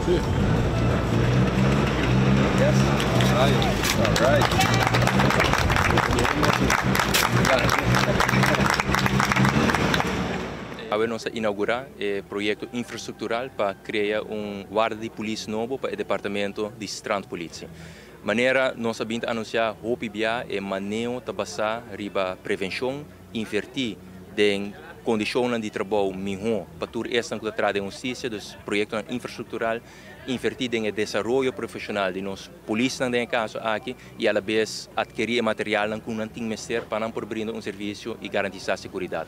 Sí. Yes. All right. Nós inauguramos o projeto infraestrutural para criar guarda de polícia novo para o departamento de Strandpolitie. Maneira nós sabemos anunciar o PBA é maneiro de passar riba prevenção, invertir em condições de trabalho melhor para tudo esta que trata de justiça dos projetos infraestrutural, invertir em desenvolvimento profissional de nós polícia no caso aqui e a la vez adquirir material que não tem mestre para não brindar serviço e garantir a segurança.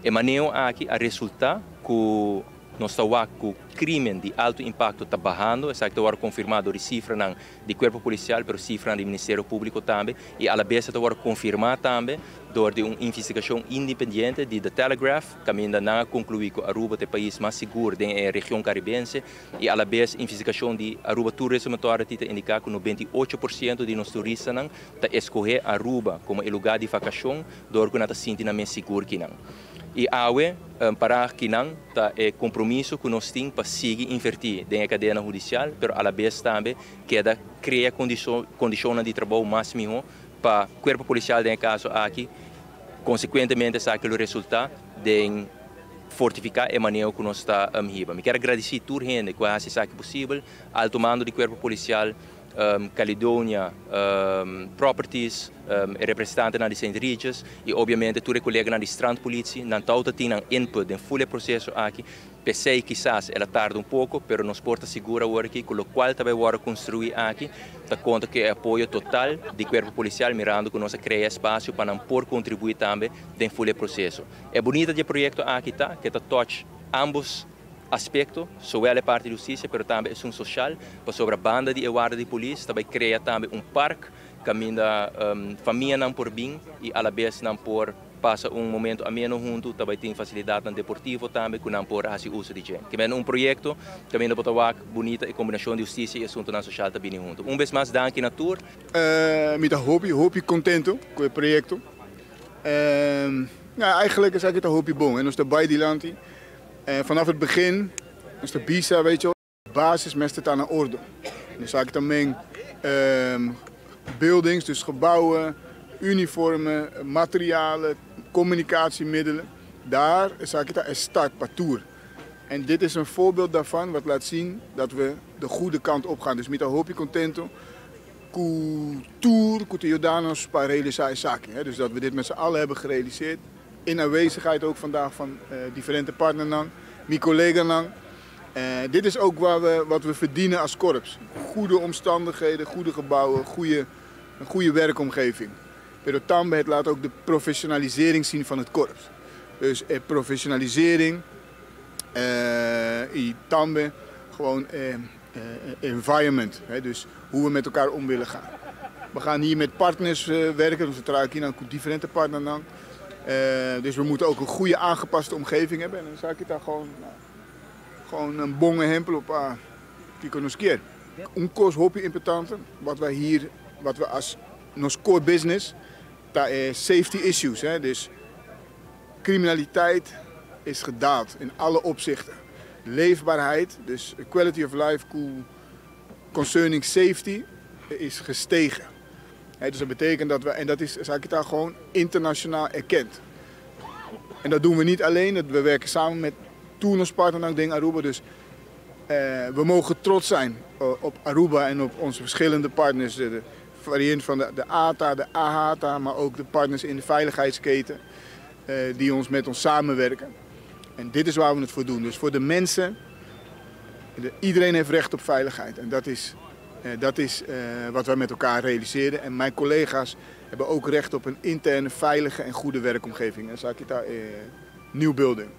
É maneiro aqui a resultar que nós estamos com o crime de alto impacto está bajando, está confirmado de cifra do corpo policial, mas cifra do Ministério Público também, e a la vez está confirmado também de uma investigação independente de The Telegraph, que ainda não concluiu que Aruba é o país mais seguro da região caribense, e a la vez investigação de Aruba Tourism Authority indica que 98% de nossos turistas está escolher Aruba como lugar de vacação, do que não está sentindo mais seguro que não. E para que não é compromisso que nós temos para seguir invertir na cadeia judicial, mas à la vez também queda criar condições de trabalho mais melhor para o corpo policial no caso aqui, consequentemente sabe o resultado de fortificar a maneira que nós está riba. Me quero agradecer a toda a gente que faz isso possível, alto mando do corpo policial, Caledonia Properties, representante de St. Regis e obviamente todos os colegas de Strandpolitie, não todos têm input em todo o processo aqui. Pensei que quizás ela tarda pouco, mas nos porta segura aqui, com o qual também vai construir aqui, da conta que é apoio total do corpo policial, mirando que nós criamos espaço para não por contribuir também em todo o processo. É bonito o projeto aqui, que está touch ambos aspecto, só é parte de justiça, mas também é social, para sobre a banda de guarda de polícia, também cria também parque, que a família não por bem e a la vez não por passa momento ameno junto, também tem facilidade no deportivo também, que não por fazer uso de gente. Que é projeto que ainda pode ser bonita e combinação de justiça e assunto social também junto. Vez mais, dank na tour. Met een hoop contento com o projeto. Eigenlijk is het een hoop bom. En ons erbij die land. Vanaf het begin, is de BISA, weet je wel, basis met het aan de orde. Dus ik dan buildings, dus gebouwen, uniformen, materialen, communicatiemiddelen. Daar is het een startparcours. En dit is een voorbeeld daarvan wat laat zien dat we de goede kant op gaan. Dus met een hoopje contento, cultuur, de Jordanos para realizar zaken. Dus dat we dit met z'n allen hebben gerealiseerd. In aanwezigheid ook vandaag van differente partners, mijn collega. Dit is ook wat we verdienen als korps. Goede omstandigheden, goede gebouwen, een goede werkomgeving. Pero tambe het laat ook de professionalisering zien van het korps. Dus professionalisering, tambe gewoon environment. Dus hoe we met elkaar om willen gaan. We gaan hier met partners werken, dus we trouwen hier naar differente partners. Dus we moeten ook een goede aangepaste omgeving hebben. En dan zou ik daar gewoon een bonge hempel op kijk ons keer. Een koos hobby importante, wat we als nos core business, daar is safety issues. Dus criminaliteit is gedaald in alle opzichten. Leefbaarheid, dus quality of life concerning safety is gestegen. Dus dat betekent dat we, en dat is daar gewoon internationaal erkend. En dat doen we niet alleen, we werken samen met toernospartner Ding Aruba. Dus we mogen trots zijn op Aruba en op onze verschillende partners. De variant van de ATA, de AHATA, maar ook de partners in de veiligheidsketen die met ons samenwerken. En dit is waar we het voor doen. Dus voor de mensen, iedereen heeft recht op veiligheid. En dat is wat wij met elkaar realiseren. En mijn collega's hebben ook recht op een interne, veilige en goede werkomgeving. En daar nieuw building.